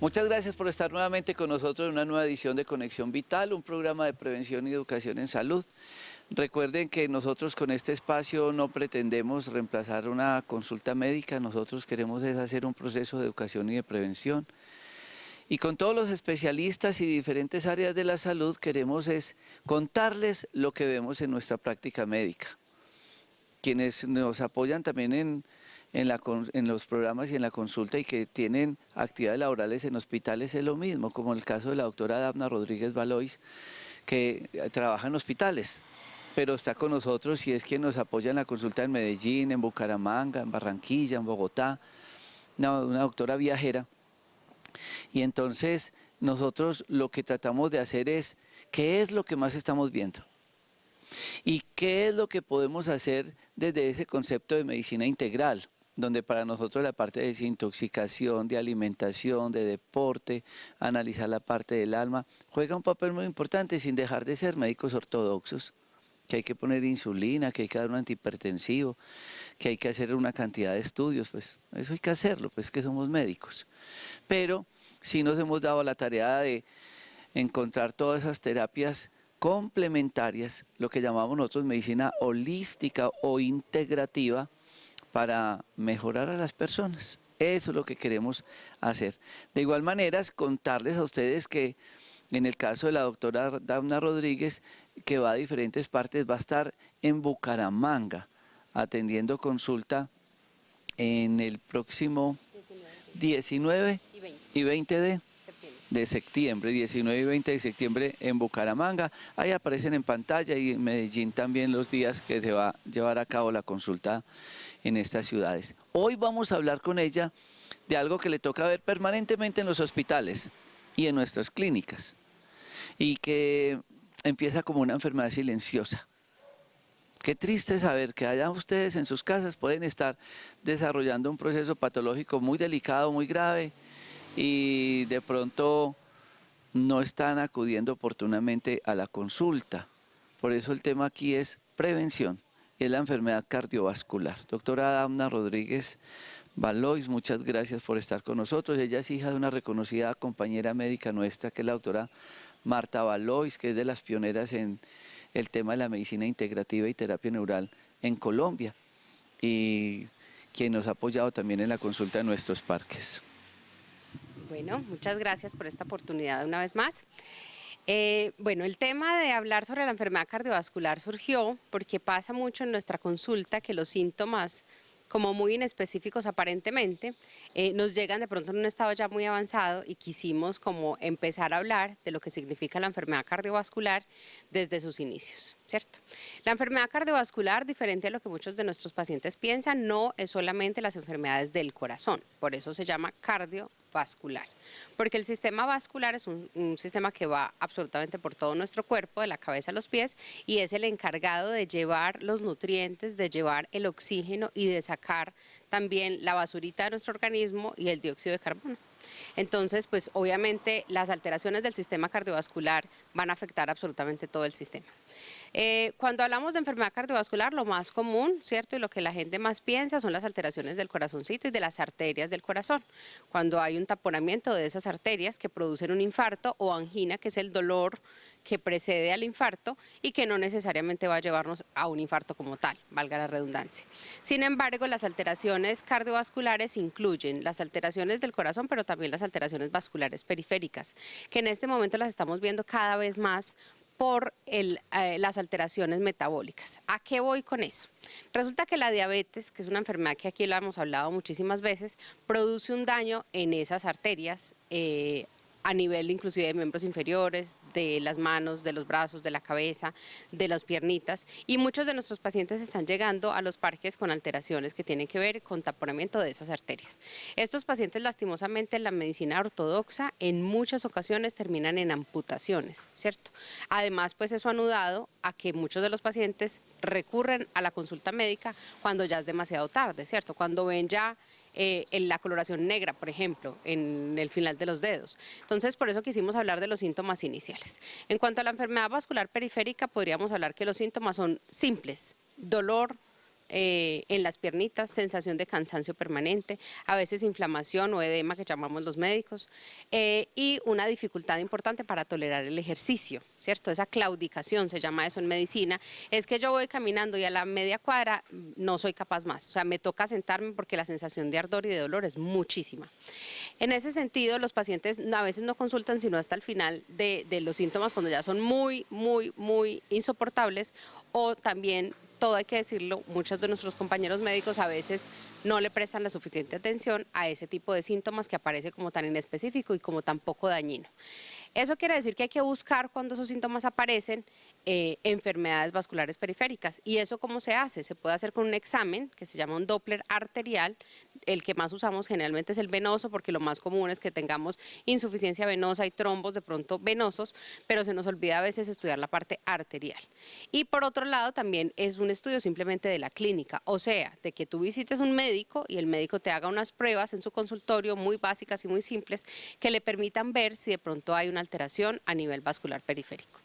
Muchas gracias por estar nuevamente con nosotros en una nueva edición de Conexión Vital, un programa de prevención y educación en salud. Recuerden que nosotros con este espacio no pretendemos reemplazar una consulta médica, nosotros queremos es hacer un proceso de educación y de prevención. Y con todos los especialistas y diferentes áreas de la salud queremos es contarles lo que vemos en nuestra práctica médica. Quienes nos apoyan también en los programas y en la consulta y que tienen actividades laborales en hospitales es lo mismo, como el caso de la doctora Dafna Rodríguez Valois, que trabaja en hospitales, pero está con nosotros y es quien nos apoya en la consulta en Medellín, en Bucaramanga, en Barranquilla, en Bogotá, una doctora viajera. Y entonces nosotros lo que tratamos de hacer es, ¿qué es lo que más estamos viendo? ¿Y qué es lo que podemos hacer desde ese concepto de medicina integral? Donde para nosotros la parte de desintoxicación, de alimentación, de deporte, analizar la parte del alma, juega un papel muy importante sin dejar de ser médicos ortodoxos, que hay que poner insulina, que hay que dar un antihipertensivo, que hay que hacer una cantidad de estudios, pues eso hay que hacerlo, pues que somos médicos. Pero sí nos hemos dado la tarea de encontrar todas esas terapias complementarias, lo que llamamos nosotros medicina holística o integrativa, para mejorar a las personas. Eso es lo que queremos hacer. De igual manera, es contarles a ustedes que en el caso de la doctora Dafna Rodríguez, que va a diferentes partes, va a estar en Bucaramanga, atendiendo consulta en el próximo 19 y 20 de septiembre, 19 y 20 de septiembre en Bucaramanga. Ahí aparecen en pantalla y en Medellín también los días que se va a llevar a cabo la consulta en estas ciudades. Hoy vamos a hablar con ella de algo que le toca ver permanentemente en los hospitales y en nuestras clínicas y que empieza como una enfermedad silenciosa. Qué triste saber que allá ustedes en sus casas pueden estar desarrollando un proceso patológico muy delicado, muy grave, y de pronto no están acudiendo oportunamente a la consulta. Por eso el tema aquí es prevención, es la enfermedad cardiovascular. Doctora Dafna Rodríguez Valois, muchas gracias por estar con nosotros. Ella es hija de una reconocida compañera médica nuestra, que es la doctora Marta Valois, que es de las pioneras en el tema de la medicina integrativa y terapia neural en Colombia, y quien nos ha apoyado también en la consulta de nuestros parques. Bueno, muchas gracias por esta oportunidad una vez más. Bueno, el tema de hablar sobre la enfermedad cardiovascular surgió porque pasa mucho en nuestra consulta que los síntomas, como muy inespecíficos aparentemente, nos llegan de pronto en un estado ya muy avanzado y quisimos como empezar a hablar de lo que significa la enfermedad cardiovascular desde sus inicios, ¿cierto? La enfermedad cardiovascular, diferente a lo que muchos de nuestros pacientes piensan, no es solamente las enfermedades del corazón, por eso se llama cardiovascular, porque el sistema vascular es un sistema que va absolutamente por todo nuestro cuerpo, de la cabeza a los pies, y es el encargado de llevar los nutrientes, de llevar el oxígeno y de sacar también la basurita de nuestro organismo y el dióxido de carbono. Entonces, pues obviamente las alteraciones del sistema cardiovascular van a afectar absolutamente todo el sistema. Cuando hablamos de enfermedad cardiovascular, lo más común, ¿cierto? Y lo que la gente más piensa son las alteraciones del corazoncito y de las arterias del corazón. Cuando hay un taponamiento de esas arterias que producen un infarto o angina, que es el dolor que precede al infarto y que no necesariamente va a llevarnos a un infarto como tal, valga la redundancia. Sin embargo, las alteraciones cardiovasculares incluyen las alteraciones del corazón, pero también las alteraciones vasculares periféricas, que en este momento las estamos viendo cada vez más por las alteraciones metabólicas. ¿A qué voy con eso? Resulta que la diabetes, que es una enfermedad que aquí lo hemos hablado muchísimas veces, produce un daño en esas arterias a nivel inclusive de miembros inferiores, de las manos, de los brazos, de la cabeza, de las piernitas, y muchos de nuestros pacientes están llegando a los parques con alteraciones que tienen que ver con taponamiento de esas arterias. Estos pacientes, lastimosamente, en la medicina ortodoxa en muchas ocasiones terminan en amputaciones, ¿cierto? Además, pues eso ha anudado a que muchos de los pacientes recurren a la consulta médica cuando ya es demasiado tarde, ¿cierto? Cuando ven ya en la coloración negra, por ejemplo, en el final de los dedos. Entonces, por eso quisimos hablar de los síntomas iniciales. En cuanto a la enfermedad vascular periférica, podríamos hablar que los síntomas son simples: dolor, en las piernitas, sensación de cansancio permanente, a veces inflamación o edema que llamamos los médicos, y una dificultad importante para tolerar el ejercicio, ¿cierto? Esa claudicación se llama eso en medicina, es que yo voy caminando y a la media cuadra no soy capaz más, o sea, me toca sentarme porque la sensación de ardor y de dolor es muchísima. En ese sentido, los pacientes a veces no consultan sino hasta el final de los síntomas cuando ya son muy, muy, muy insoportables, o también, todo hay que decirlo, muchos de nuestros compañeros médicos a veces no le prestan la suficiente atención a ese tipo de síntomas que aparece como tan inespecífico y como tan poco dañino. Eso quiere decir que hay que buscar cuando esos síntomas aparecen enfermedades vasculares periféricas. ¿Y eso cómo se hace? Se puede hacer con un examen que se llama un Doppler arterial. El que más usamos generalmente es el venoso porque lo más común es que tengamos insuficiencia venosa y trombos de pronto venosos, pero se nos olvida a veces estudiar la parte arterial. Y por otro lado también es un estudio simplemente de la clínica, o sea, de que tú visites un médico y el médico te haga unas pruebas en su consultorio muy básicas y muy simples que le permitan ver si de pronto hay una alteración a nivel vascular periférico.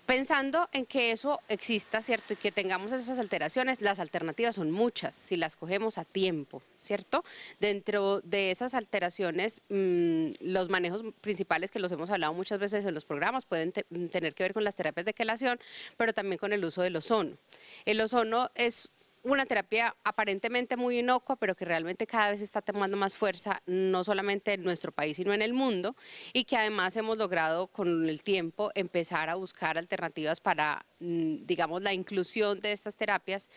Pensando en que eso exista, ¿cierto? Y que tengamos esas alteraciones, las alternativas son muchas, si las cogemos a tiempo, ¿cierto? Dentro de esas alteraciones, los manejos principales que los hemos hablado muchas veces en los programas pueden tener que ver con las terapias de quelación, pero también con el uso del ozono. El ozono es una terapia aparentemente muy inocua, pero que realmente cada vez está tomando más fuerza, no solamente en nuestro país, sino en el mundo, y que además hemos logrado con el tiempo empezar a buscar alternativas para, digamos, la inclusión de estas terapias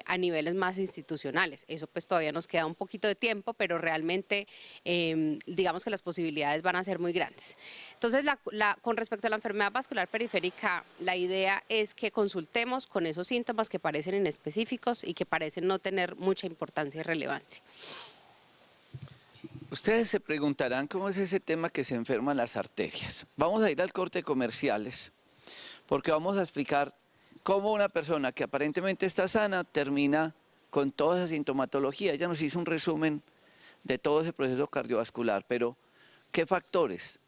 a niveles más institucionales. Eso pues todavía nos queda un poquito de tiempo, pero realmente digamos que las posibilidades van a ser muy grandes. Entonces, con respecto a la enfermedad vascular periférica, la idea es que consultemos con esos síntomas que parecen inespecíficos y que parecen no tener mucha importancia y relevancia. Ustedes se preguntarán cómo es ese tema que se enferman las arterias. Vamos a ir al corte de comerciales, porque vamos a explicar cómo una persona que aparentemente está sana termina con toda esa sintomatología. Ella nos hizo un resumen de todo ese proceso cardiovascular, pero ¿qué factores?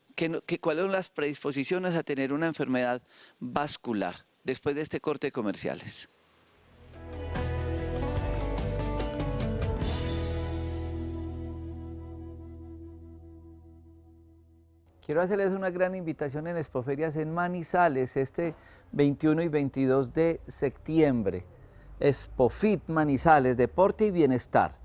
¿Cuáles son las predisposiciones a tener una enfermedad vascular después de este corte de comerciales? Quiero hacerles una gran invitación en Expoferias en Manizales este 21 y 22 de septiembre. Expofit Manizales, deporte y bienestar.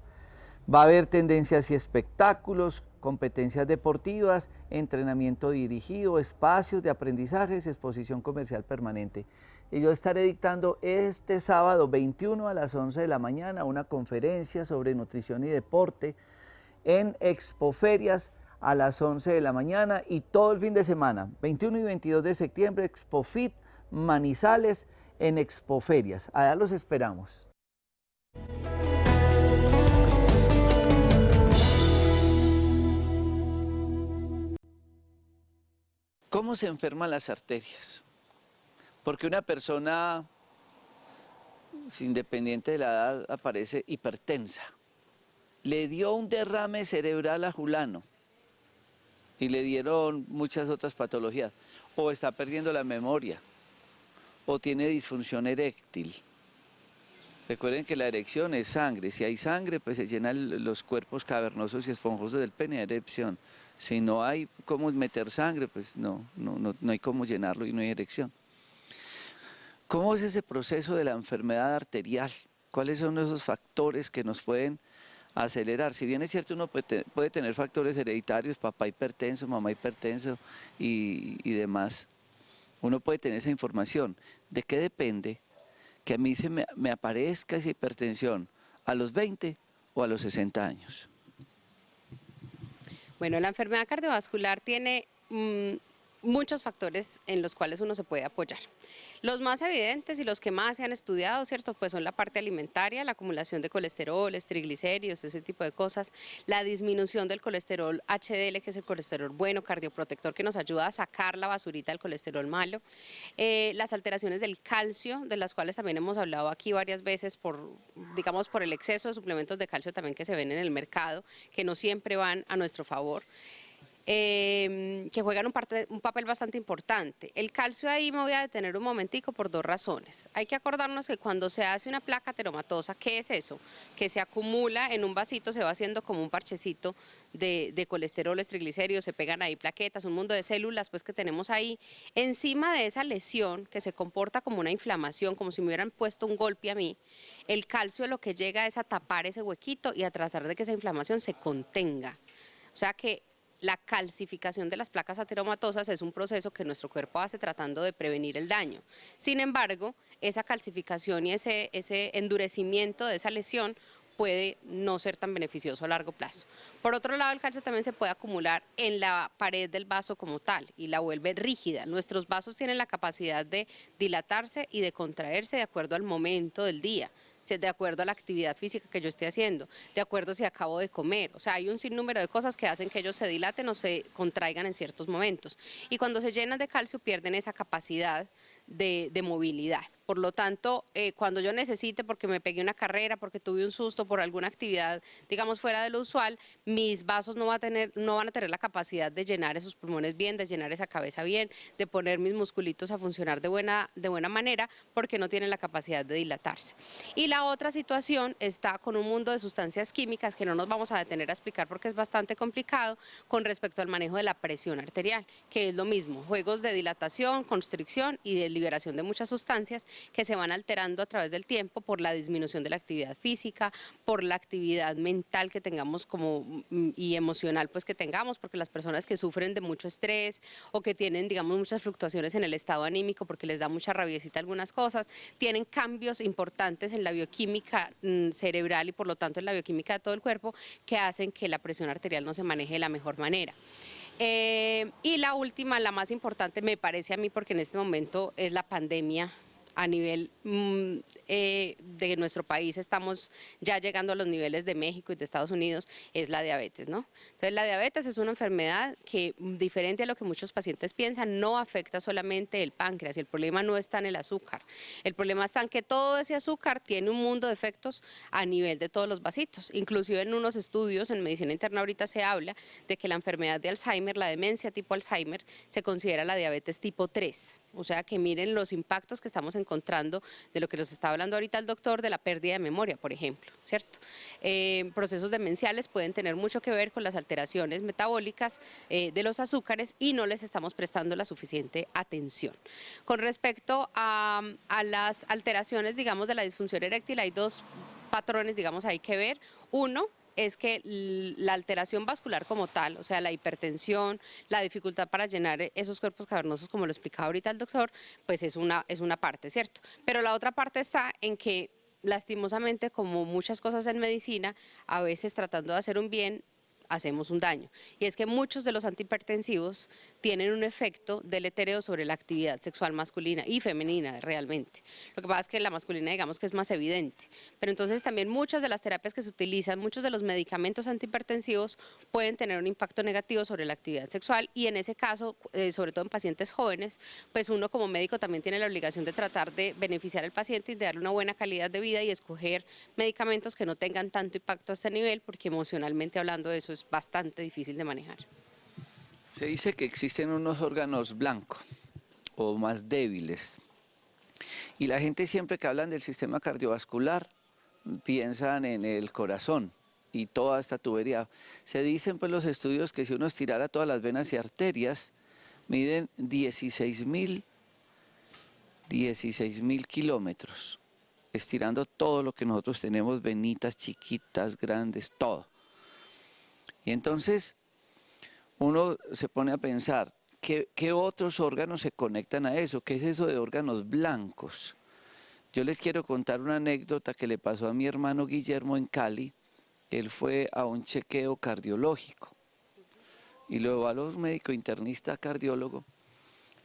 Va a haber tendencias y espectáculos, competencias deportivas, entrenamiento dirigido, espacios de aprendizajes, exposición comercial permanente. Y yo estaré dictando este sábado 21 a las 11 de la mañana una conferencia sobre nutrición y deporte en Expoferias a las 11 de la mañana y todo el fin de semana, 21 y 22 de septiembre, Expofit Manizales en Expoferias. Allá los esperamos. ¿Cómo se enferman las arterias? Porque una persona, independiente de la edad, aparece hipertensa. Le dio un derrame cerebral a Julano y le dieron muchas otras patologías. O está perdiendo la memoria, o tiene disfunción eréctil. Recuerden que la erección es sangre. Si hay sangre, pues se llenan los cuerpos cavernosos y esponjosos del pene de erección. Si no hay cómo meter sangre, pues no hay cómo llenarlo y no hay erección. ¿Cómo es ese proceso de la enfermedad arterial? ¿Cuáles son esos factores que nos pueden acelerar? Si bien es cierto, uno puede tener factores hereditarios, papá hipertenso, mamá hipertenso y demás. Uno puede tener esa información. ¿De qué depende que a mí me aparezca esa hipertensión? ¿A los 20 o a los 60 años? Bueno, la enfermedad cardiovascular tiene muchos factores en los cuales uno se puede apoyar. Los más evidentes y los que más se han estudiado, ¿cierto? Pues son la parte alimentaria, la acumulación de colesterol, triglicéridos, ese tipo de cosas, la disminución del colesterol HDL, que es el colesterol bueno, cardioprotector, que nos ayuda a sacar la basurita del colesterol malo, las alteraciones del calcio, de las cuales también hemos hablado aquí varias veces digamos, por el exceso de suplementos de calcio también que se ven en el mercado, que no siempre van a nuestro favor. que juegan un papel bastante importante. El calcio ahí me voy a detener un momentico por dos razones. Hay que acordarnos que cuando se hace una placa ateromatosa, ¿qué es eso? Que se acumula en un vasito, se va haciendo como un parchecito de colesterol, triglicéridos, se pegan ahí plaquetas, un mundo de células pues que tenemos ahí. Encima de esa lesión que se comporta como una inflamación, como si me hubieran puesto un golpe a mí, el calcio lo que llega es a tapar ese huequito y a tratar de que esa inflamación se contenga. O sea que la calcificación de las placas ateromatosas es un proceso que nuestro cuerpo hace tratando de prevenir el daño. Sin embargo, esa calcificación y ese endurecimiento de esa lesión puede no ser tan beneficioso a largo plazo. Por otro lado, el calcio también se puede acumular en la pared del vaso como tal y la vuelve rígida. Nuestros vasos tienen la capacidad de dilatarse y de contraerse de acuerdo al momento del día, de acuerdo a la actividad física que yo esté haciendo, de acuerdo si acabo de comer. O sea, hay un sinnúmero de cosas que hacen que ellos se dilaten o se contraigan en ciertos momentos. Y cuando se llenan de calcio pierden esa capacidad de movilidad. Por lo tanto, cuando yo necesite, porque me pegué una carrera, porque tuve un susto por alguna actividad, digamos, fuera de lo usual, mis vasos no van a tener la capacidad de llenar esos pulmones bien, de llenar esa cabeza bien, de poner mis musculitos a funcionar de buena manera, porque no tienen la capacidad de dilatarse. Y la otra situación está con un mundo de sustancias químicas que no nos vamos a detener a explicar porque es bastante complicado con respecto al manejo de la presión arterial, que es lo mismo, juegos de dilatación, constricción y de liberación de muchas sustancias que se van alterando a través del tiempo por la disminución de la actividad física, por la actividad mental que tengamos y emocional pues que tengamos, porque las personas que sufren de mucho estrés o que tienen, digamos, muchas fluctuaciones en el estado anímico porque les da mucha rabiecita algunas cosas, tienen cambios importantes en la bioquímica cerebral y por lo tanto en la bioquímica de todo el cuerpo que hacen que la presión arterial no se maneje de la mejor manera. Y la última, la más importante, me parece a mí, porque en este momento es la pandemia a nivel de nuestro país, estamos ya llegando a los niveles de México y de Estados Unidos, es la diabetes, ¿no? Entonces la diabetes es una enfermedad que, diferente a lo que muchos pacientes piensan, no afecta solamente el páncreas, y el problema no está en el azúcar, el problema está en que todo ese azúcar tiene un mundo de efectos a nivel de todos los vasitos, inclusive en unos estudios en medicina interna ahorita se habla de que la enfermedad de Alzheimer, la demencia tipo Alzheimer, se considera la diabetes tipo 3. O sea que miren los impactos que estamos encontrando de lo que nos está hablando ahorita el doctor, de la pérdida de memoria, por ejemplo, ¿cierto? Procesos demenciales pueden tener mucho que ver con las alteraciones metabólicas de los azúcares y no les estamos prestando la suficiente atención. Con respecto a las alteraciones, digamos, de la disfunción eréctil, hay dos patrones, digamos, hay que ver. Uno, es que la alteración vascular como tal, o sea, la hipertensión, la dificultad para llenar esos cuerpos cavernosos, como lo explicaba ahorita el doctor, pues es una parte, ¿cierto? Pero la otra parte está en que, lastimosamente, como muchas cosas en medicina, a veces tratando de hacer un bien, hacemos un daño. Y es que muchos de los antihipertensivos tienen un efecto deletérea sobre la actividad sexual masculina y femenina realmente. Lo que pasa es que la masculina, digamos que es más evidente. Pero entonces también muchas de las terapias que se utilizan, muchos de los medicamentos antihipertensivos pueden tener un impacto negativo sobre la actividad sexual y en ese caso, sobre todo en pacientes jóvenes, pues uno como médico también tiene la obligación de tratar de beneficiar al paciente y de darle una buena calidad de vida y escoger medicamentos que no tengan tanto impacto a este nivel, porque emocionalmente hablando eso es bastante difícil de manejar. Se dice que existen unos órganos blancos o más débiles. Y la gente siempre que hablan del sistema cardiovascular piensan en el corazón y toda esta tubería. Se dicen pues los estudios que si uno estirara todas las venas y arterias, miden 16.000 kilómetros, estirando todo lo que nosotros tenemos, venitas chiquitas, grandes, todo. Y entonces uno se pone a pensar, ¿qué otros órganos se conectan a eso? ¿Qué es eso de órganos blancos? Yo les quiero contar una anécdota que le pasó a mi hermano Guillermo en Cali. Él fue a un chequeo cardiológico y lo evaluó un médico internista cardiólogo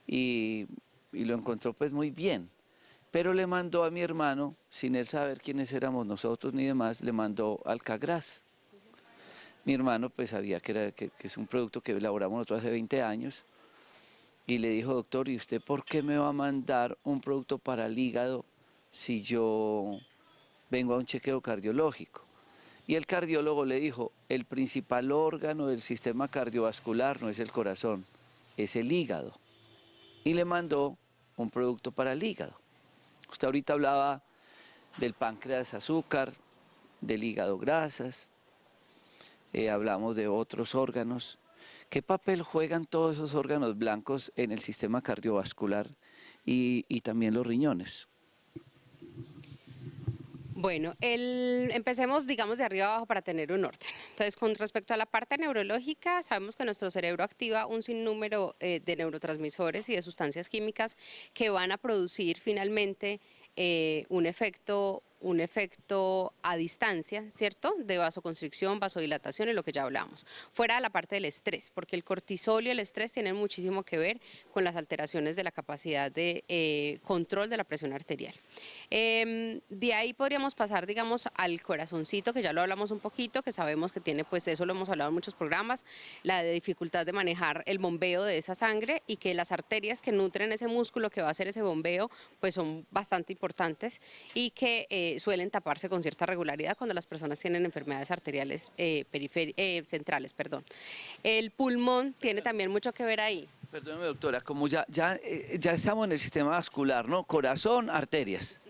y lo encontró pues muy bien. Pero le mandó a mi hermano, sin él saber quiénes éramos nosotros ni demás, le mandó Alcagraz. Mi hermano pues sabía que es un producto que elaboramos nosotros hace 20 años y le dijo, doctor, ¿y usted por qué me va a mandar un producto para el hígado si yo vengo a un chequeo cardiológico? Y el cardiólogo le dijo, el principal órgano del sistema cardiovascular no es el corazón, es el hígado. Y le mandó un producto para el hígado. Usted ahorita hablaba del páncreas azúcar, del hígado grasas, hablamos de otros órganos. ¿Qué papel juegan todos esos órganos blancos en el sistema cardiovascular y también los riñones? Bueno, empecemos, digamos, de arriba abajo para tener un orden. Entonces, con respecto a la parte neurológica, sabemos que nuestro cerebro activa un sinnúmero de neurotransmisores y de sustancias químicas que van a producir finalmente un efecto a distancia, ¿cierto? De vasoconstricción, vasodilatación y lo que ya hablamos. Fuera de la parte del estrés, porque el cortisol y el estrés tienen muchísimo que ver con las alteraciones de la capacidad de control de la presión arterial. De ahí podríamos pasar, digamos, al corazoncito, que ya lo hablamos un poquito, que sabemos que tiene, pues eso lo hemos hablado en muchos programas, la de dificultad de manejar el bombeo de esa sangre y que las arterias que nutren ese músculo que va a hacer ese bombeo, pues son bastante importantes y que suelen taparse con cierta regularidad cuando las personas tienen enfermedades arteriales centrales. Perdón. El pulmón tiene también mucho que ver ahí. Perdóneme, doctora, como ya estamos en el sistema vascular, ¿no? Corazón, arterias.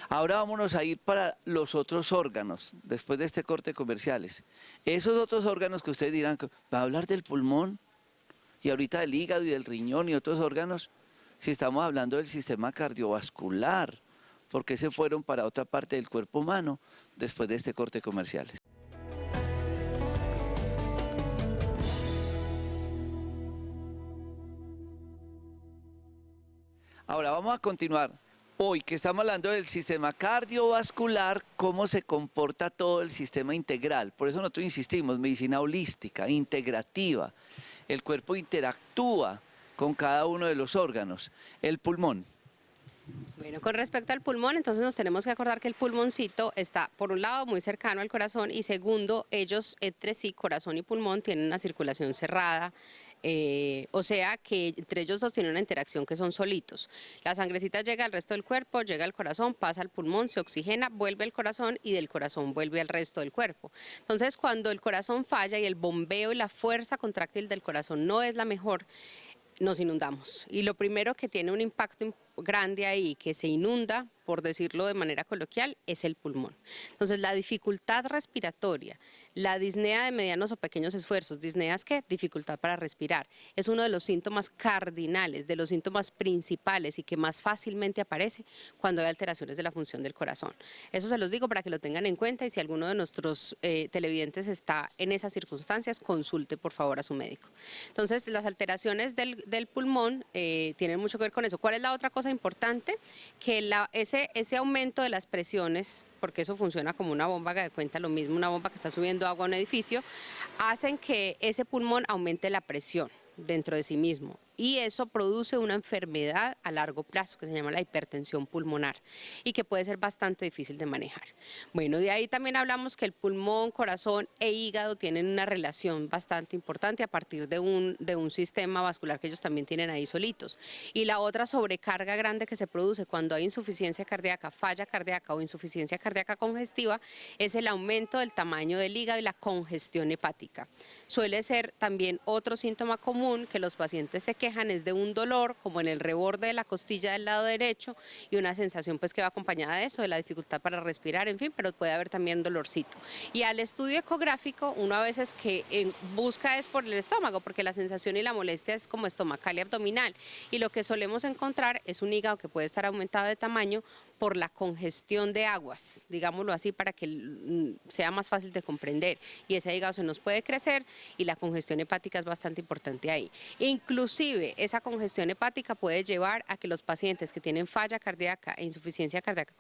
Ahora vámonos a ir para los otros órganos, después de este corte de comerciales. Esos otros órganos que ustedes dirán, ¿va a hablar del pulmón? Y ahorita del hígado y del riñón y otros órganos, si estamos hablando del sistema cardiovascular, ¿por qué se fueron para otra parte del cuerpo humano después de este corte de comerciales? Ahora vamos a continuar. Hoy que estamos hablando del sistema cardiovascular, cómo se comporta todo el sistema integral. Por eso nosotros insistimos, medicina holística, integrativa. El cuerpo interactúa con cada uno de los órganos. El pulmón. Bueno, con respecto al pulmón, entonces nos tenemos que acordar que el pulmoncito está, por un lado, muy cercano al corazón y segundo, ellos entre sí, corazón y pulmón, tienen una circulación cerrada. O sea que entre ellos dos tienen una interacción que son solitos. La sangrecita llega al resto del cuerpo, llega al corazón, pasa al pulmón, se oxigena, vuelve al corazón y del corazón vuelve al resto del cuerpo. Entonces, cuando el corazón falla y el bombeo y la fuerza contráctil del corazón no es la mejor, nos inundamos. Y lo primero que tiene un impacto grande ahí, que se inunda, por decirlo de manera coloquial, es el pulmón. Entonces, la dificultad respiratoria, la disnea de medianos o pequeños esfuerzos, disnea es ¿qué? Dificultad para respirar, es uno de los síntomas cardinales, de los síntomas principales y que más fácilmente aparece cuando hay alteraciones de la función del corazón. Eso se los digo para que lo tengan en cuenta y si alguno de nuestros televidentes está en esas circunstancias, consulte por favor a su médico. Entonces, las alteraciones del pulmón tienen mucho que ver con eso. ¿Cuál es la otra cosa importante? Que ese aumento de las presiones, porque eso funciona como una bomba, que de cuenta lo mismo, una bomba que está subiendo agua a un edificio, hacen que ese pulmón aumente la presión dentro de sí mismo y eso produce una enfermedad a largo plazo que se llama la hipertensión pulmonar y que puede ser bastante difícil de manejar. Bueno, de ahí también hablamos que el pulmón, corazón e hígado tienen una relación bastante importante a partir de un sistema vascular que ellos también tienen ahí solitos. Y la otra sobrecarga grande que se produce cuando hay insuficiencia cardíaca, falla cardíaca o insuficiencia cardíaca congestiva es el aumento del tamaño del hígado y la congestión hepática. Suele ser también otro síntoma común que los pacientes se quejan es de un dolor como en el reborde de la costilla del lado derecho y una sensación pues que va acompañada de eso, de la dificultad para respirar, en fin, pero puede haber también dolorcito. Y al estudio ecográfico uno a veces que busca es por el estómago porque la sensación y la molestia es como estomacal y abdominal y lo que solemos encontrar es un hígado que puede estar aumentado de tamaño por la congestión de aguas, digámoslo así, para que sea más fácil de comprender. Y ese hígado se nos puede crecer y la congestión hepática es bastante importante ahí. Inclusive, esa congestión hepática puede llevar a que los pacientes que tienen falla cardíaca e insuficiencia cardíaca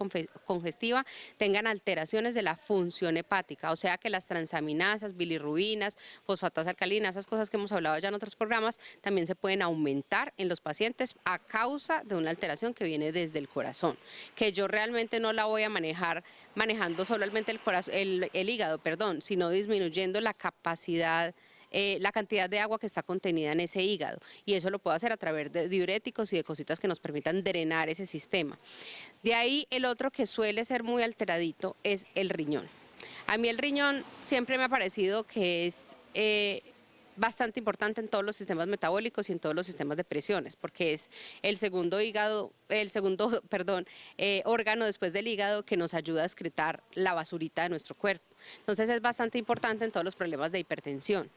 congestiva tengan alteraciones de la función hepática, o sea que las transaminasas, bilirrubinas, fosfatas alcalinas, esas cosas que hemos hablado ya en otros programas, también se pueden aumentar en los pacientes a causa de una alteración que viene desde el corazón, que yo realmente no la voy a manejar manejando solamente el hígado, perdón, sino disminuyendo la capacidad, la cantidad de agua que está contenida en ese hígado. Y eso lo puedo hacer a través de diuréticos y de cositas que nos permitan drenar ese sistema. De ahí el otro que suele ser muy alteradito es el riñón. A mí el riñón siempre me ha parecido que es bastante importante en todos los sistemas metabólicos y en todos los sistemas de presiones, porque es el segundo hígado, el segundo, perdón, órgano después del hígado que nos ayuda a excretar la basurita de nuestro cuerpo. Entonces es bastante importante en todos los problemas de hipertensión.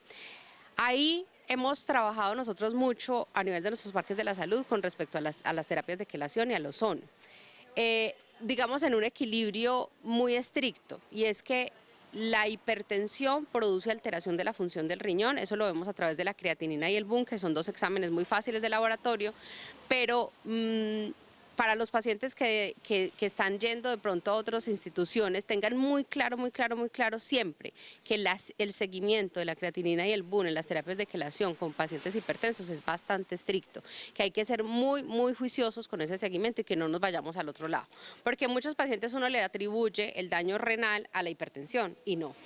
Ahí hemos trabajado nosotros mucho a nivel de nuestros parques de la salud con respecto a las terapias de quelación y al ozono. Digamos en un equilibrio muy estricto, y es que la hipertensión produce alteración de la función del riñón, eso lo vemos a través de la creatinina y el BUN, que son dos exámenes muy fáciles de laboratorio, pero para los pacientes que están yendo de pronto a otras instituciones, tengan muy claro, muy claro, muy claro siempre que el seguimiento de la creatinina y el BUN en las terapias de quelación con pacientes hipertensos es bastante estricto, que hay que ser muy, muy juiciosos con ese seguimiento y que no nos vayamos al otro lado, porque a muchos pacientes uno le atribuye el daño renal a la hipertensión y no.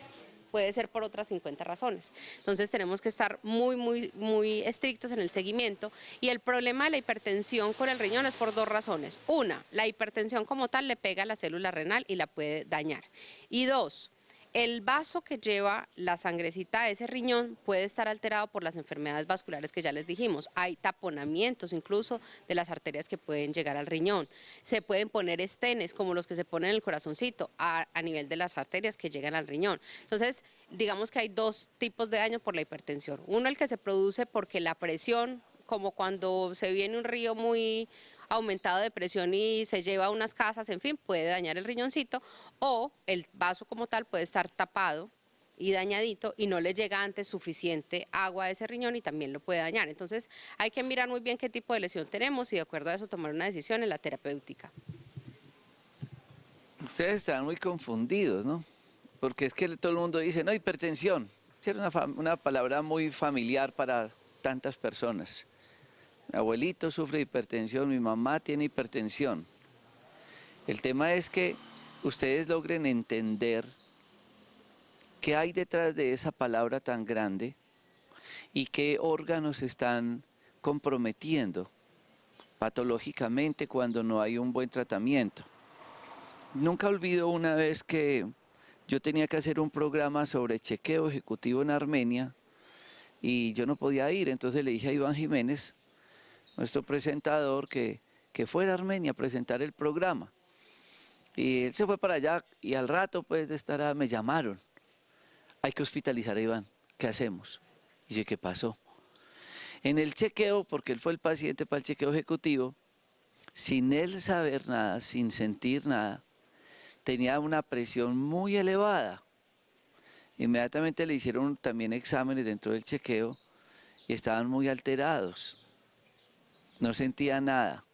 Puede ser por otras 50 razones. Entonces tenemos que estar muy, muy, muy estrictos en el seguimiento, y el problema de la hipertensión con el riñón es por dos razones. Una, la hipertensión como tal le pega a la célula renal y la puede dañar. Y dos, el vaso que lleva la sangrecita a ese riñón puede estar alterado por las enfermedades vasculares que ya les dijimos. Hay taponamientos incluso de las arterias que pueden llegar al riñón. Se pueden poner estenes como los que se ponen en el corazoncito a nivel de las arterias que llegan al riñón. Entonces, digamos que hay dos tipos de daño por la hipertensión. Uno, el que se produce porque la presión, como cuando se viene un río muy aumentado de presión y se lleva a unas casas, en fin, puede dañar el riñoncito, o el vaso como tal puede estar tapado y dañadito y no le llega antes suficiente agua a ese riñón y también lo puede dañar. Entonces hay que mirar muy bien qué tipo de lesión tenemos y de acuerdo a eso tomar una decisión en la terapéutica. Ustedes están muy confundidos, ¿no? Porque es que todo el mundo dice, no, hipertensión. Es una palabra muy familiar para tantas personas. Mi abuelito sufre de hipertensión, mi mamá tiene hipertensión. El tema es que ustedes logren entender qué hay detrás de esa palabra tan grande y qué órganos están comprometiendo patológicamente cuando no hay un buen tratamiento. Nunca olvido una vez que yo tenía que hacer un programa sobre chequeo ejecutivo en Armenia y yo no podía ir, entonces le dije a Iván Jiménez, nuestro presentador, que fuera a Armenia a presentar el programa. Y él se fue para allá y al rato pues de estar me llamaron. Hay que hospitalizar a Iván, ¿qué hacemos? Y yo, ¿qué pasó? En el chequeo, porque él fue el paciente para el chequeo ejecutivo, sin él saber nada, sin sentir nada, tenía una presión muy elevada. Inmediatamente le hicieron también exámenes dentro del chequeo y estaban muy alterados. No sentía nada.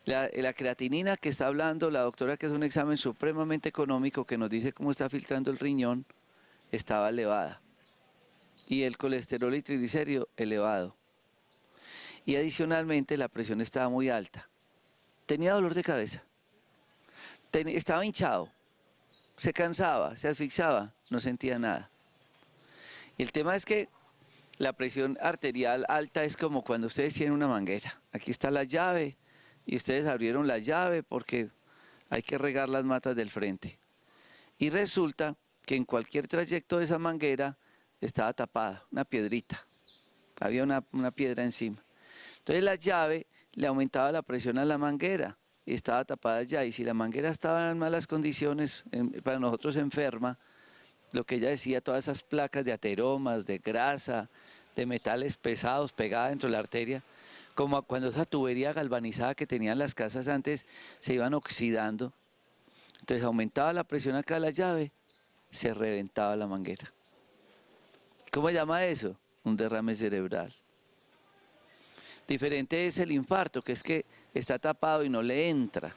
La creatinina que está hablando la doctora, que es un examen supremamente económico que nos dice cómo está filtrando el riñón, estaba elevada. Y el colesterol y triglicérido elevado. Y adicionalmente la presión estaba muy alta. Tenía dolor de cabeza. Estaba hinchado. Se cansaba, se asfixiaba, no sentía nada. Y el tema es que la presión arterial alta es como cuando ustedes tienen una manguera. Aquí está la llave y ustedes abrieron la llave porque hay que regar las matas del frente. Y resulta que en cualquier trayecto de esa manguera estaba tapada, una piedrita. Había una piedra encima. Entonces la llave le aumentaba la presión a la manguera y estaba tapada ya. Y si la manguera estaba en malas condiciones, para nosotros enferma, lo que ella decía, todas esas placas de ateromas, de grasa, de metales pesados pegadas dentro de la arteria, como cuando esa tubería galvanizada que tenían las casas antes se iban oxidando. Entonces aumentaba la presión acá de la llave, se reventaba la manguera. ¿Cómo se llama eso? Un derrame cerebral. Diferente es el infarto, que es que está tapado y no le entra,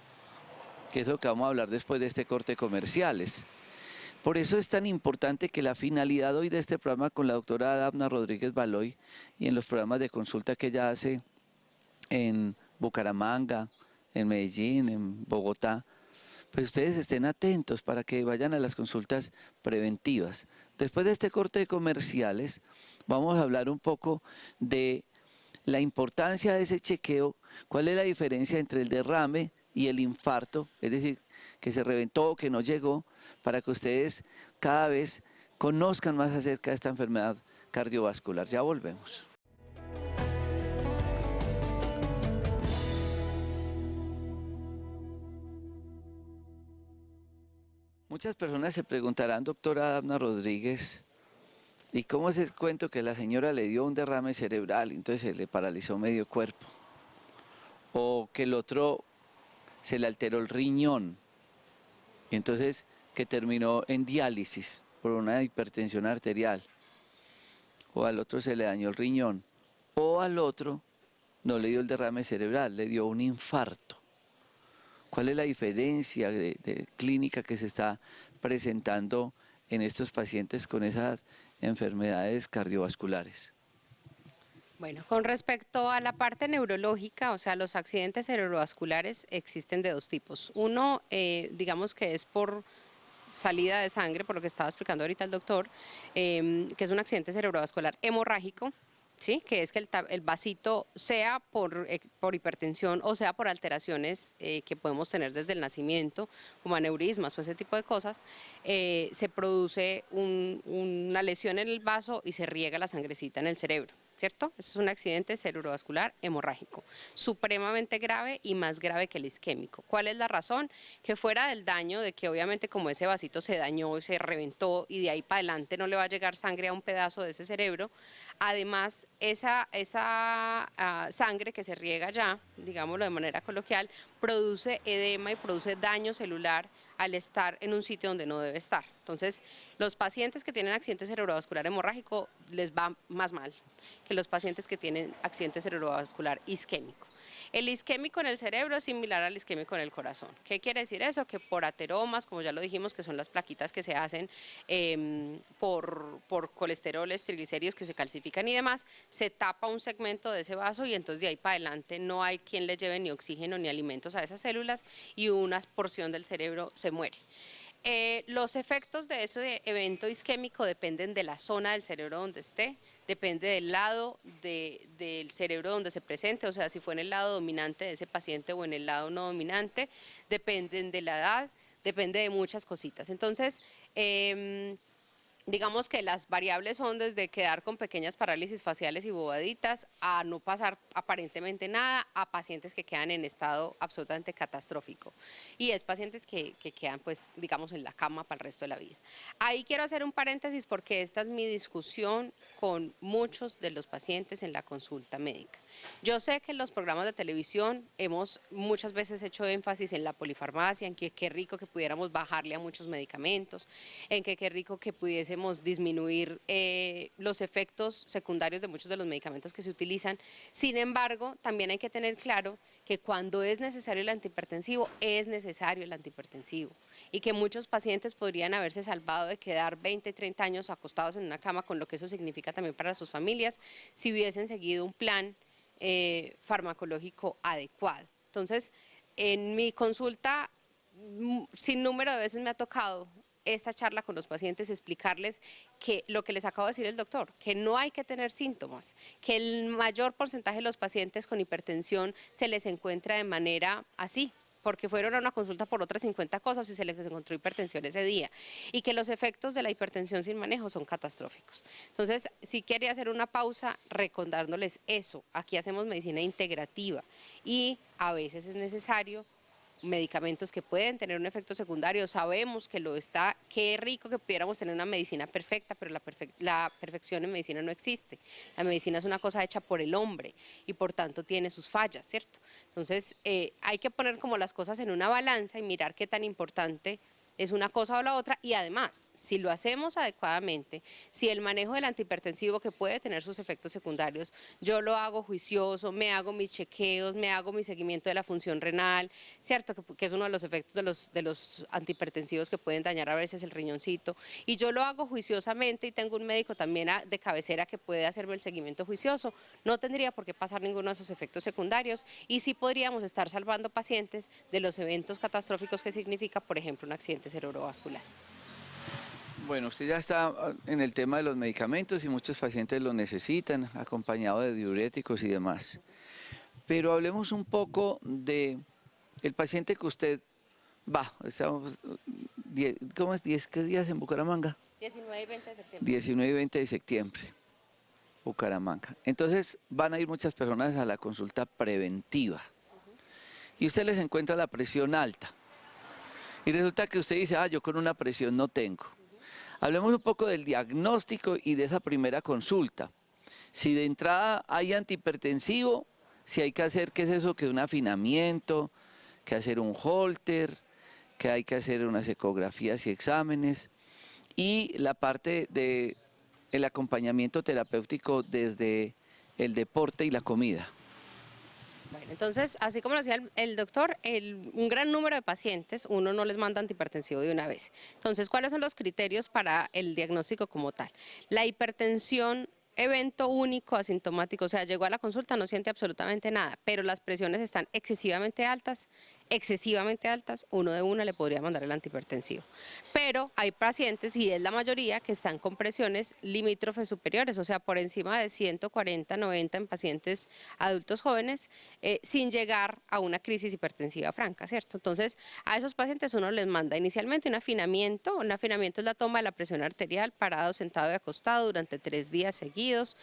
que es lo que vamos a hablar después de este corte de comerciales. Por eso es tan importante que la finalidad hoy de este programa con la doctora Dafna Rodríguez Baloy y en los programas de consulta que ella hace en Bucaramanga, en Medellín, en Bogotá, pues ustedes estén atentos para que vayan a las consultas preventivas. Después de este corte de comerciales, vamos a hablar un poco de la importancia de ese chequeo, cuál es la diferencia entre el derrame y el infarto, es decir, que se reventó, que no llegó, para que ustedes cada vez conozcan más acerca de esta enfermedad cardiovascular. Ya volvemos. Muchas personas se preguntarán, doctora Abna Rodríguez, ¿y cómo es el cuento que la señora le dio un derrame cerebral, entonces se le paralizó medio cuerpo? O que el otro se le alteró el riñón, y entonces que terminó en diálisis por una hipertensión arterial. O al otro se le dañó el riñón. O al otro no le dio el derrame cerebral, le dio un infarto. ¿Cuál es la diferencia de clínica que se está presentando en estos pacientes con esas enfermedades cardiovasculares? Bueno, con respecto a la parte neurológica, o sea, los accidentes cerebrovasculares existen de dos tipos. Uno, digamos que es por salida de sangre, por lo que estaba explicando ahorita el doctor, que es un accidente cerebrovascular hemorrágico, ¿sí? Que es que el vasito sea por hipertensión o sea por alteraciones que podemos tener desde el nacimiento, como aneurismas o ese tipo de cosas, se produce una lesión en el vaso y se riega la sangrecita en el cerebro. ¿Cierto? Eso es un accidente cerebrovascular hemorrágico, supremamente grave y más grave que el isquémico. ¿Cuál es la razón? Que fuera del daño, de que obviamente como ese vasito se dañó y se reventó y de ahí para adelante no le va a llegar sangre a un pedazo de ese cerebro, además esa sangre que se riega ya, digámoslo de manera coloquial, produce edema y produce daño celular al estar en un sitio donde no debe estar. Entonces, los pacientes que tienen accidente cerebrovascular hemorrágico les va más mal que los pacientes que tienen accidente cerebrovascular isquémico. El isquémico en el cerebro es similar al isquémico en el corazón. ¿Qué quiere decir eso? Que por ateromas, como ya lo dijimos, que son las plaquitas que se hacen por colesteroles, triglicéridos que se calcifican y demás, se tapa un segmento de ese vaso y entonces de ahí para adelante no hay quien le lleve ni oxígeno ni alimentos a esas células y una porción del cerebro se muere. Los efectos de ese evento isquémico dependen de la zona del cerebro donde esté, depende del lado del cerebro donde se presente, o sea, si fue en el lado dominante de ese paciente o en el lado no dominante, dependen de la edad, depende de muchas cositas. Entonces, digamos que las variables son desde quedar con pequeñas parálisis faciales y bobaditas a no pasar aparentemente nada, a pacientes que quedan en estado absolutamente catastrófico. Y es pacientes que quedan, pues, digamos, en la cama para el resto de la vida. Ahí quiero hacer un paréntesis porque esta es mi discusión con muchos de los pacientes en la consulta médica. Yo sé que en los programas de televisión hemos muchas veces hecho énfasis en la polifarmacia, en que qué rico que pudiéramos bajarle a muchos medicamentos, en que qué rico que pudiésemos disminuir los efectos secundarios de muchos de los medicamentos que se utilizan. Sin embargo, también hay que tener claro que cuando es necesario el antihipertensivo, es necesario el antihipertensivo y que muchos pacientes podrían haberse salvado de quedar 20, 30 años acostados en una cama, con lo que eso significa también para sus familias, si hubiesen seguido un plan farmacológico adecuado. Entonces, en mi consulta, sin número de veces me ha tocado esta charla con los pacientes, explicarles que lo que les acabo de decir el doctor, que no hay que tener síntomas, que el mayor porcentaje de los pacientes con hipertensión se les encuentra de manera así, porque fueron a una consulta por otras 50 cosas y se les encontró hipertensión ese día, y que los efectos de la hipertensión sin manejo son catastróficos. Entonces, sí quería hacer una pausa recordándoles eso. Aquí hacemos medicina integrativa y a veces es necesario medicamentos que pueden tener un efecto secundario, sabemos que lo está, qué rico que pudiéramos tener una medicina perfecta, pero la perfección en medicina no existe. La medicina es una cosa hecha por el hombre y por tanto tiene sus fallas, ¿cierto? Entonces hay que poner como las cosas en una balanza y mirar qué tan importante es una cosa o la otra, y además, si lo hacemos adecuadamente, si el manejo del antihipertensivo, que puede tener sus efectos secundarios, yo lo hago juicioso, me hago mis chequeos, me hago mi seguimiento de la función renal, ¿cierto? Que es uno de los efectos de los antihipertensivos que pueden dañar a veces el riñoncito, y yo lo hago juiciosamente y tengo un médico también de cabecera que puede hacerme el seguimiento juicioso, no tendría por qué pasar ninguno de esos efectos secundarios, y sí podríamos estar salvando pacientes de los eventos catastróficos que significa, por ejemplo, un accidente cerebrovascular. Bueno, usted ya está en el tema de los medicamentos y muchos pacientes lo necesitan, acompañado de diuréticos y demás. Pero hablemos un poco de el paciente que usted Estamos, ¿cómo es? ¿Qué días en Bucaramanga? 19 y 20 de septiembre. 19 y 20 de septiembre, Bucaramanga. Entonces van a ir muchas personas a la consulta preventiva y usted les encuentra la presión alta. Y resulta que usted dice, yo con una presión no tengo. Hablemos un poco del diagnóstico y de esa primera consulta. Si de entrada hay antihipertensivo, si hay que hacer, ¿qué es eso? Que un afinamiento, que hacer un holter, que hay que hacer unas ecografías y exámenes. Y la parte del acompañamiento terapéutico desde el deporte y la comida. Bueno, entonces, así como lo decía el doctor, un gran número de pacientes, uno no les manda antihipertensivo de una vez. Entonces, ¿cuáles son los criterios para el diagnóstico como tal? La hipertensión, evento único, asintomático, o sea, llegó a la consulta, no siente absolutamente nada, pero las presiones están excesivamente altas, uno de una le podría mandar el antihipertensivo. Pero hay pacientes, y es la mayoría, que están con presiones limítrofes superiores, o sea, por encima de 140, 90 en pacientes adultos jóvenes, sin llegar a una crisis hipertensiva franca, ¿cierto? Entonces, a esos pacientes uno les manda inicialmente un afinamiento es la toma de la presión arterial parado, sentado y acostado durante 3 días seguidos,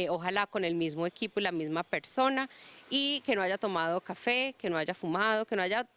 ojalá con el mismo equipo y la misma persona, y que no haya tomado café, que no haya fumado, que no haya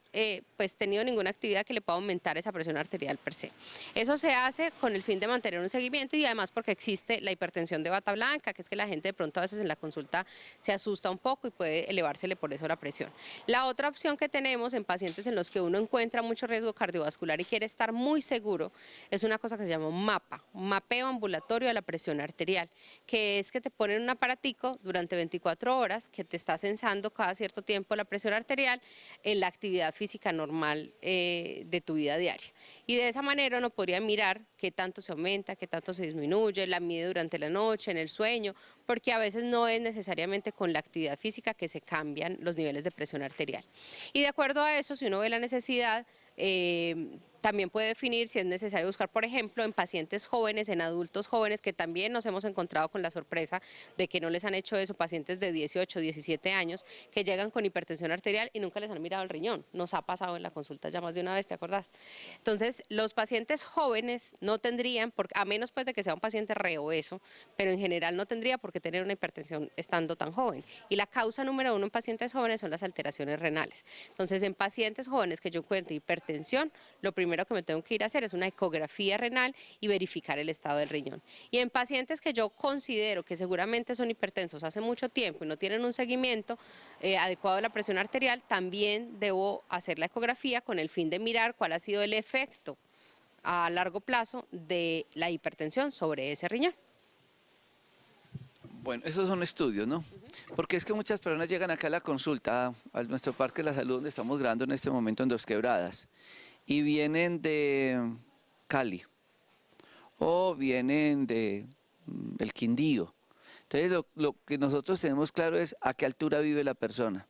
pues tenido ninguna actividad que le pueda aumentar esa presión arterial per se. Eso se hace con el fin de mantener un seguimiento y además porque existe la hipertensión de bata blanca, que es que la gente de pronto a veces en la consulta se asusta un poco y puede elevársele por eso la presión. La otra opción que tenemos en pacientes en los que uno encuentra mucho riesgo cardiovascular y quiere estar muy seguro es una cosa que se llama un MAPA, un mapeo ambulatorio de la presión arterial, que es que te ponen un aparatico durante 24 horas que te está censando cada cierto tiempo la presión arterial en la actividad física normal de tu vida diaria. Y de esa manera uno podría mirar qué tanto se aumenta, qué tanto se disminuye, la mide durante la noche, en el sueño, porque a veces no es necesariamente con la actividad física que se cambian los niveles de presión arterial. Y de acuerdo a eso, si uno ve la necesidad, también puede definir si es necesario buscar, por ejemplo, en pacientes jóvenes, en adultos jóvenes, que también nos hemos encontrado con la sorpresa de que no les han hecho eso, pacientes de 18, 17 años, que llegan con hipertensión arterial y nunca les han mirado el riñón. Nos ha pasado en la consulta ya más de una vez, ¿te acordás? Entonces, los pacientes jóvenes no tendrían, a menos pues de que sea un paciente reobeso, pero en general no tendría por qué tener una hipertensión estando tan joven. Y la causa número 1 en pacientes jóvenes son las alteraciones renales. Entonces, en pacientes jóvenes que yo encuentre hipertensión, lo primero que me tengo que ir a hacer es una ecografía renal y verificar el estado del riñón. Y en pacientes que yo considero que seguramente son hipertensos hace mucho tiempo y no tienen un seguimiento adecuado de la presión arterial, también debo hacer la ecografía con el fin de mirar cuál ha sido el efecto a largo plazo de la hipertensión sobre ese riñón. Bueno, esos son estudios, ¿no? Porque es que muchas personas llegan acá a la consulta, a nuestro Parque de la Salud, donde estamos grabando en este momento en Dos Quebradas, y vienen de Cali o vienen de el Quindío. Entonces, lo que nosotros tenemos claro es a qué altura vive la persona.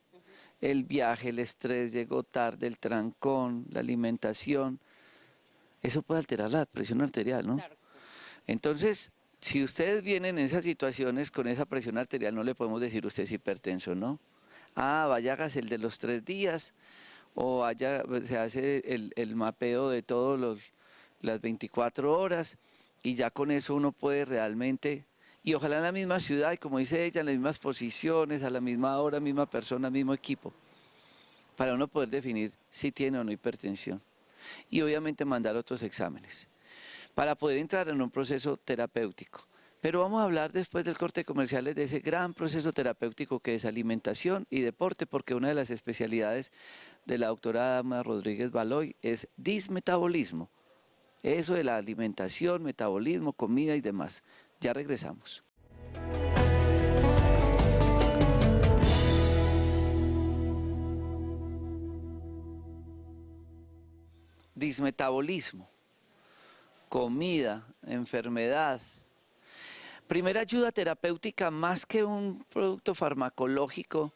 El viaje, el estrés, llegó tarde, el trancón, la alimentación, eso puede alterar la presión arterial, ¿no? Claro. Entonces, si ustedes vienen en esas situaciones con esa presión arterial, no le podemos decir usted es hipertenso, ¿no? Vaya, hágase el de los 3 días, o se hace el mapeo de todas las 24 horas, y ya con eso uno puede realmente, y ojalá en la misma ciudad, y como dice ella, en las mismas posiciones, a la misma hora, misma persona, mismo equipo, para uno poder definir si tiene o no hipertensión. Y obviamente mandar otros exámenes para poder entrar en un proceso terapéutico. Pero vamos a hablar después del corte comercial de ese gran proceso terapéutico que es alimentación y deporte, porque una de las especialidades de la doctora Adamna Rodríguez Baloy es dismetabolismo. Eso de la alimentación, metabolismo, comida y demás. Ya regresamos. Dismetabolismo, comida, enfermedad. Primera ayuda terapéutica, más que un producto farmacológico,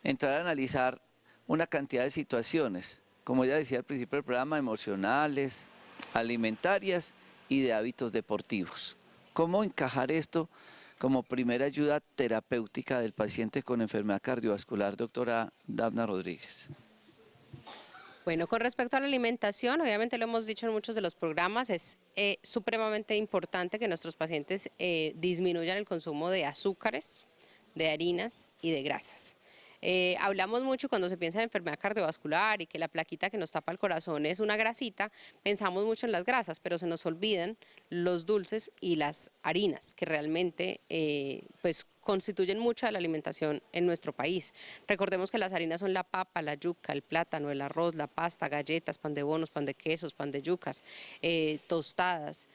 entrar a analizar una cantidad de situaciones, como ya decía al principio del programa, emocionales, alimentarias y de hábitos deportivos. ¿Cómo encajar esto como primera ayuda terapéutica del paciente con enfermedad cardiovascular, doctora Adamna Rodríguez? Bueno, con respecto a la alimentación, obviamente lo hemos dicho en muchos de los programas, es supremamente importante que nuestros pacientes disminuyan el consumo de azúcares, de harinas y de grasas. Hablamos mucho cuando se piensa en enfermedad cardiovascular y que la plaquita que nos tapa el corazón es una grasita, pensamos mucho en las grasas, pero se nos olvidan los dulces y las harinas, que realmente pues constituyen mucha de la alimentación en nuestro país. Recordemos que las harinas son la papa, la yuca, el plátano, el arroz, la pasta, galletas, pan de bonos, pan de quesos, pan de yucas, tostadas,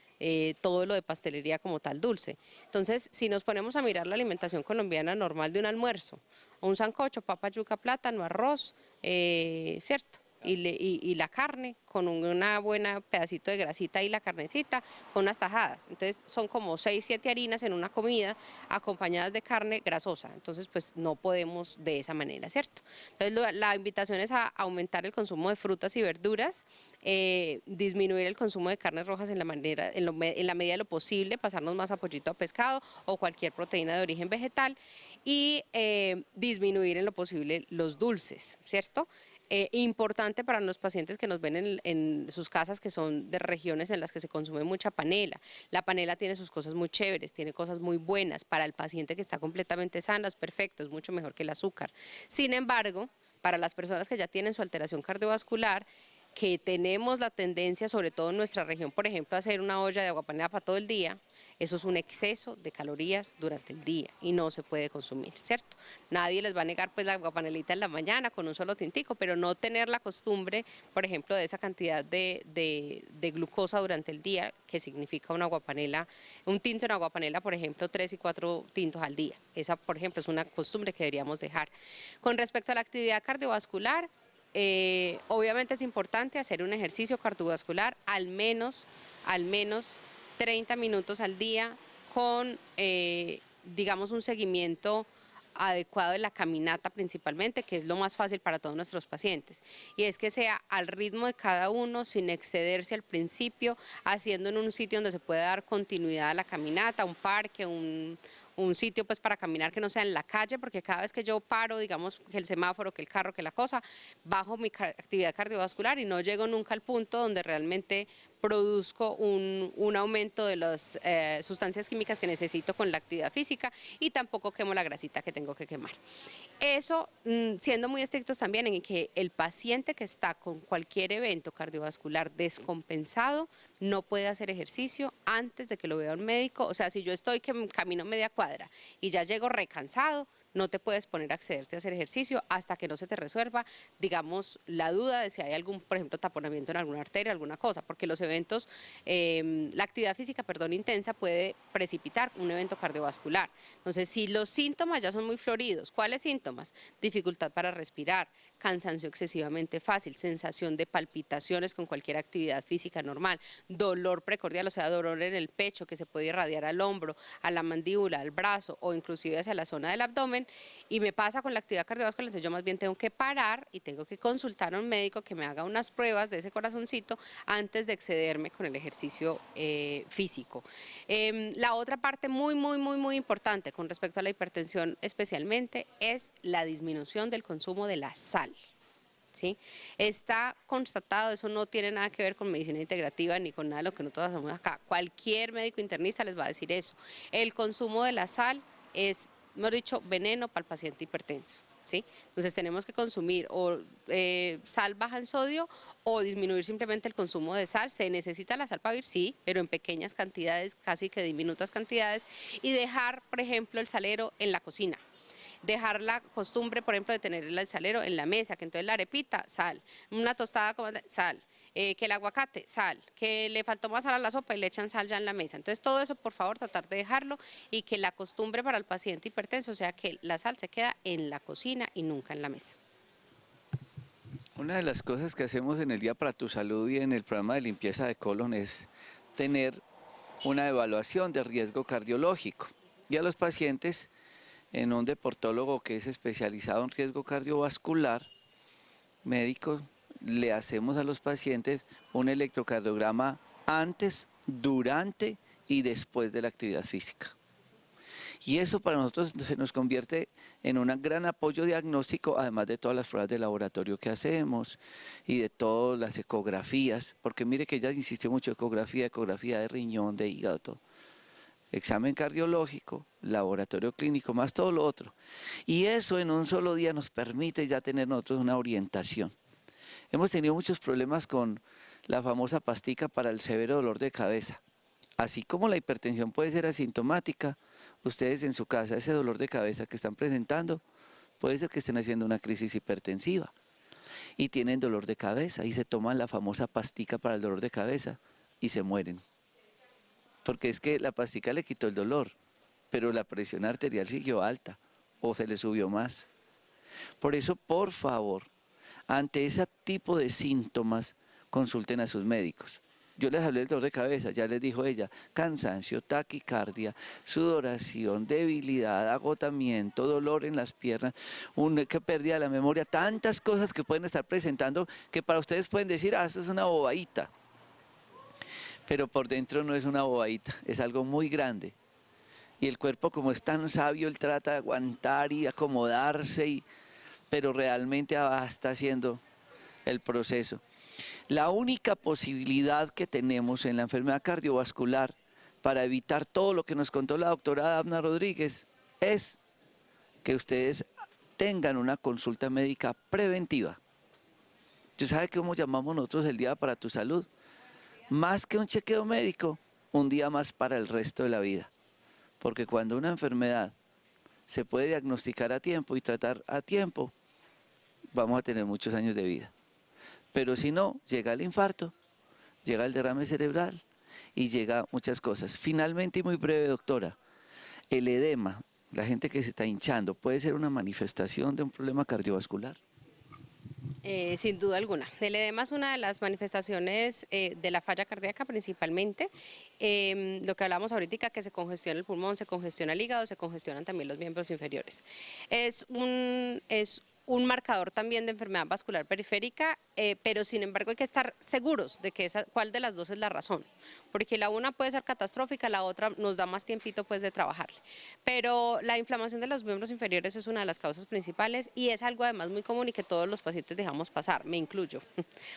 todo lo de pastelería como tal dulce. Entonces, si nos ponemos a mirar la alimentación colombiana normal de un almuerzo, un sancocho, papa, yuca, plátano, arroz, ¿cierto? Y la carne con una buena pedacito de grasita y la carnecita con unas tajadas. Entonces son como 6, 7 harinas en una comida acompañadas de carne grasosa. Entonces pues no podemos de esa manera, ¿cierto? Entonces la invitación es a aumentar el consumo de frutas y verduras, disminuir el consumo de carnes rojas en la medida de lo posible, pasarnos más a pollito, a pescado o cualquier proteína de origen vegetal y disminuir en lo posible los dulces, ¿cierto? Importante para los pacientes que nos ven en sus casas que son de regiones en las que se consume mucha panela. La panela tiene sus cosas muy chéveres, tiene cosas muy buenas. Para el paciente que está completamente sano es perfecto, es mucho mejor que el azúcar. Sin embargo, para las personas que ya tienen su alteración cardiovascular, que tenemos la tendencia, sobre todo en nuestra región, por ejemplo, a hacer una olla de aguapanela para todo el día, eso es un exceso de calorías durante el día y no se puede consumir, ¿cierto? Nadie les va a negar pues la aguapanelita en la mañana con un solo tintico, pero no tener la costumbre, por ejemplo, de esa cantidad de glucosa durante el día, que significa una aguapanela, un tinto en aguapanela, por ejemplo, 3 y 4 tintos al día. Esa, por ejemplo, es una costumbre que deberíamos dejar. Con respecto a la actividad cardiovascular, obviamente es importante hacer un ejercicio cardiovascular al menos 30 minutos al día con, digamos, un seguimiento adecuado de la caminata principalmente, que es lo más fácil para todos nuestros pacientes. Y es que sea al ritmo de cada uno, sin excederse al principio, haciendo en un sitio donde se pueda dar continuidad a la caminata, un parque, un sitio pues para caminar que no sea en la calle, porque cada vez que yo paro, digamos, que el semáforo, que el carro, que la cosa, bajo mi actividad cardiovascular y no llego nunca al punto donde realmente produzco un aumento de las sustancias químicas que necesito con la actividad física y tampoco quemo la grasita que tengo que quemar. Eso, siendo muy estrictos también en que el paciente que está con cualquier evento cardiovascular descompensado no puede hacer ejercicio antes de que lo vea un médico. O sea, si yo estoy que camino media cuadra y ya llego recansado, no te puedes poner a accederte a hacer ejercicio hasta que no se te resuelva, digamos, la duda de si hay algún, por ejemplo, taponamiento en alguna arteria, alguna cosa, porque los eventos, la actividad física, perdón, intensa puede precipitar un evento cardiovascular. Entonces, si los síntomas ya son muy floridos, ¿cuáles síntomas? Dificultad para respirar, cansancio excesivamente fácil, sensación de palpitaciones con cualquier actividad física normal, dolor precordial, o sea, dolor en el pecho que se puede irradiar al hombro, a la mandíbula, al brazo o inclusive hacia la zona del abdomen, y me pasa con la actividad cardiovascular, entonces yo más bien tengo que parar y tengo que consultar a un médico que me haga unas pruebas de ese corazoncito antes de excederme con el ejercicio físico. La otra parte muy importante con respecto a la hipertensión especialmente es la disminución del consumo de la sal. ¿Sí? Está constatado, eso no tiene nada que ver con medicina integrativa ni con nada de lo que nosotros hacemos acá. Cualquier médico internista les va a decir eso. El consumo de la sal es, mejor dicho, veneno para el paciente hipertenso. ¿Sí? Entonces tenemos que consumir o sal baja en sodio o disminuir simplemente el consumo de sal. Se necesita la sal para vivir, sí, pero en pequeñas cantidades, casi que diminutas cantidades, y dejar, por ejemplo, el salero en la cocina. Dejar la costumbre, por ejemplo, de tener el salero en la mesa, que entonces la arepita, sal, una tostada, sal, que el aguacate, sal, que le faltó más sal a la sopa y le echan sal ya en la mesa. Entonces todo eso, por favor, tratar de dejarlo y que la costumbre para el paciente hipertenso sea que la sal se queda en la cocina y nunca en la mesa. Una de las cosas que hacemos en el Día para tu Salud y en el programa de limpieza de colon es tener una evaluación de riesgo cardiológico. Y a los pacientes, en un deportólogo que es especializado en riesgo cardiovascular, médico, le hacemos a los pacientes un electrocardiograma antes, durante y después de la actividad física. Y eso para nosotros se nos convierte en un gran apoyo diagnóstico, además de todas las pruebas de laboratorio que hacemos y de todas las ecografías, porque mire que ella insistió mucho, ecografía de riñón, de hígado, todo. Examen cardiológico, laboratorio clínico, más todo lo otro. Y eso en un solo día nos permite ya tener nosotros una orientación. Hemos tenido muchos problemas con la famosa pastica para el severo dolor de cabeza. Así como la hipertensión puede ser asintomática, ustedes en su casa, ese dolor de cabeza que están presentando, puede ser que estén haciendo una crisis hipertensiva y tienen dolor de cabeza y se toman la famosa pastica para el dolor de cabeza y se mueren. Porque es que la pastica le quitó el dolor, pero la presión arterial siguió alta o se le subió más. Por eso, por favor, ante ese tipo de síntomas, consulten a sus médicos. Yo les hablé del dolor de cabeza, ya les dijo ella, cansancio, taquicardia, sudoración, debilidad, agotamiento, dolor en las piernas, que pérdida de la memoria, tantas cosas que pueden estar presentando que para ustedes pueden decir, eso es una bobadita. Pero por dentro no es una bobadita, es algo muy grande. Y el cuerpo, como es tan sabio, él trata de aguantar y acomodarse, pero realmente está haciendo el proceso. La única posibilidad que tenemos en la enfermedad cardiovascular para evitar todo lo que nos contó la doctora Dafna Rodríguez es que ustedes tengan una consulta médica preventiva. ¿Usted sabe cómo llamamos nosotros el Día para tu Salud? Más que un chequeo médico, un día más para el resto de la vida. Porque cuando una enfermedad se puede diagnosticar a tiempo y tratar a tiempo, vamos a tener muchos años de vida. Pero si no, llega el infarto, llega el derrame cerebral y llega muchas cosas. Finalmente, y muy breve, doctora, el edema, la gente que se está hinchando, ¿puede ser una manifestación de un problema cardiovascular? Sin duda alguna. El edema es una de las manifestaciones de la falla cardíaca principalmente. Lo que hablamos ahorita, que se congestiona el pulmón, se congestiona el hígado, se congestionan también los miembros inferiores. Es un marcador también de enfermedad vascular periférica, pero sin embargo hay que estar seguros de que cuál de las dos es la razón, porque la una puede ser catastrófica, la otra nos da más tiempito pues de trabajarle. Pero la inflamación de los miembros inferiores es una de las causas principales y es algo además muy común y que todos los pacientes dejamos pasar, me incluyo,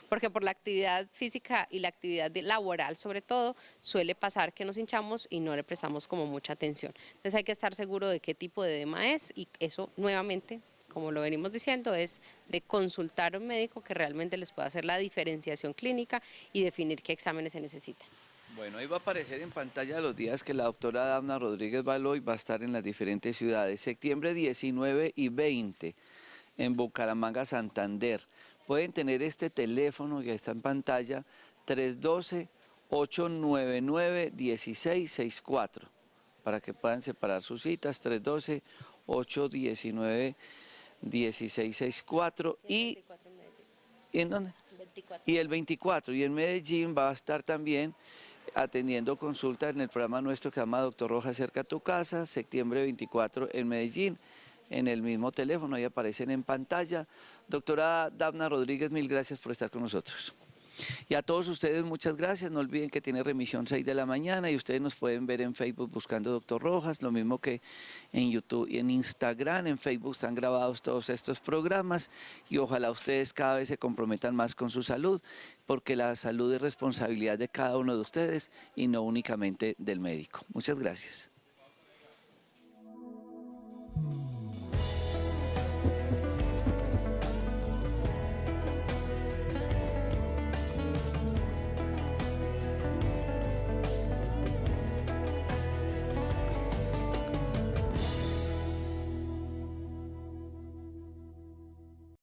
porque por la actividad física y la actividad laboral sobre todo suele pasar que nos hinchamos y no le prestamos como mucha atención. Entonces hay que estar seguro de qué tipo de edema es y eso nuevamente, como lo venimos diciendo, es de consultar a un médico que realmente les pueda hacer la diferenciación clínica y definir qué exámenes se necesitan. Bueno, ahí va a aparecer en pantalla los días que la doctora Dafna Rodríguez Baloy va a estar en las diferentes ciudades. Septiembre 19 y 20 en Bucaramanga, Santander. Pueden tener este teléfono que está en pantalla, 312-899-1664, para que puedan separar sus citas, 312-819-1664 y ¿en dónde? 24. Y el 24, y en Medellín va a estar también atendiendo consultas en el programa nuestro que se llama Doctor Rojas cerca a tu casa, septiembre 24 en Medellín, en el mismo teléfono, ahí aparecen en pantalla. Doctora Dafna Rodríguez, mil gracias por estar con nosotros. Y a todos ustedes muchas gracias, no olviden que tiene remisión 6 de la mañana y ustedes nos pueden ver en Facebook buscando Doctor Rojas, lo mismo que en YouTube y en Instagram, en Facebook están grabados todos estos programas y ojalá ustedes cada vez se comprometan más con su salud, porque la salud es responsabilidad de cada uno de ustedes y no únicamente del médico. Muchas gracias.